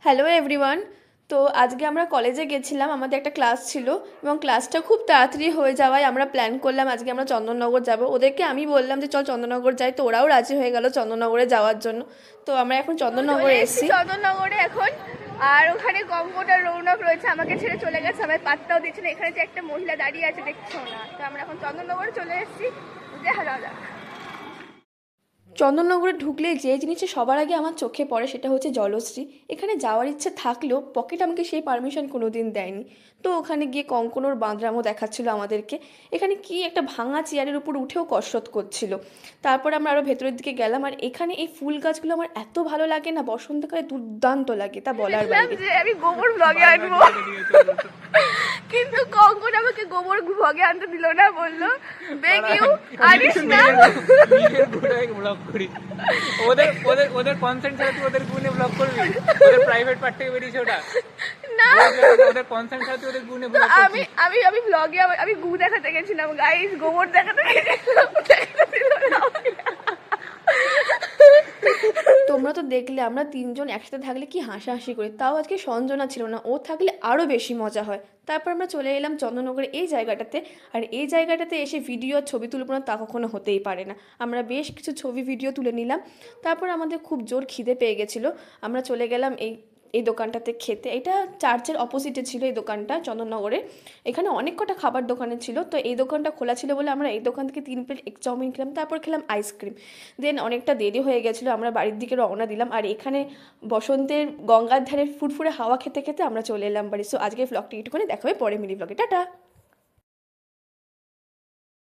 Hello everyone. তো আজকে আমরা কলেজে গেছিলাম, আমাদের একটা ক্লাস ছিল এবং ক্লাসটা খুব তাড়াতাড়ি হয়ে যাওয়ায় আমরা প্ল্যান করলাম আজকে আমরা চন্দননগর যাব। ওদেরকে আমি বললাম যে চল চন্দননগর যাই, তো ওরাও রাজি হয়ে গেল চন্দননগরে যাওয়ার জন্য। তো আমরা এখন চন্দননগরে এসেছি চন্দননগরে এখন। আর ওখানে কঙ্কট আর রৌনক রয়েছে, আমাকে ছেড়ে চলে গেছে, আমার পাত্তাও দিচ্ছে না। এখানে যে একটা মহিলা দাঁড়িয়ে আছে দেখছো না, তো আমরা এখন চন্দননগরে চলে এসেছি। দেখা যাক। চন্দননগরে ঢুকলে যে জিনিসটা সবার আগে আমার চোখে পড়ে সেটা হচ্ছে জলশ্রী। এখানে যাওয়ার ইচ্ছে থাকলেও পকেট আমাকে সেই পারমিশন কোনো দিন দেয়নি। তো ওখানে গিয়ে কঙ্কনর বাঁদরামও দেখাচ্ছিল আমাদেরকে। এখানে কি একটা ভাঙা চেয়ারের উপর উঠেও কসরত করছিল। তারপর আমরা আরও ভেতরের দিকে গেলাম, আর এখানে এই ফুল গাছগুলো আমার এত ভালো লাগে না, বসন্তকালে দুর্দান্ত লাগে, তা বলার বাইরে। আমি গোবর ব্লগে আনবো, কিন্তু কঙ্কন আমাকে গোবর ব্লগে আনতে দিল না, বললো বেগ ইউ আনিস না। ব্লগ করি ওদের ওদের ওদের কনসেন্ট ছাড়া তুই ওদের গুনে ব্লগ করবি? ওদের প্রাইভেট পার্ট থেকে বেরিয়েছে ওটা না, ওদের কনসেন্ট ছাড়া তুই ওদের গুনে ব্লগ করছিস। আমি আমি আমি ব্লগে আমি গু দেখাতে গেছিলাম গাইস, গোবর দেখাতে গেছিলাম, দেখাতে দিল না আমাকে। তোমরা তো দেখলে আমরা তিনজন একসাথে থাকলে কি হাসাহাসি করি, তাও আজকে সঞ্জনা ছিল না, ও থাকলে আরও বেশি মজা হয়। তারপর আমরা চলে এলাম চন্দননগরের এই জায়গাটাতে। আর এই জায়গাটাতে এসে ভিডিও আর ছবি তুলব না তা কখনো হতেই পারে না। আমরা বেশ কিছু ছবি ভিডিও তুলে নিলাম। তারপর আমাদের খুব জোর খিদে পেয়ে গেছিলো, আমরা চলে গেলাম এই এই দোকানটাতে খেতে। এটা চার্চের অপোজিটে ছিল এই দোকানটা চন্দননগরে। এখানে অনেক কটা খাবার দোকানে ছিল, তো এই দোকানটা খোলা ছিল বলে আমরা এই দোকান থেকে 3 প্লেট এগ চাউমিন খেলাম, তারপর খেলাম আইসক্রিম। দেন অনেকটা দেরি হয়ে গেছিলো, আমরা বাড়ির দিকে রওনা দিলাম। আর এখানে বসন্তের গঙ্গার ধারে ফুরফুরে হাওয়া খেতে খেতে আমরা চলে এলাম বাড়ি। সো আজকের ব্লগটি একটুখানি দেখা হবে পরে, মিনি ব্লগে, টাটা।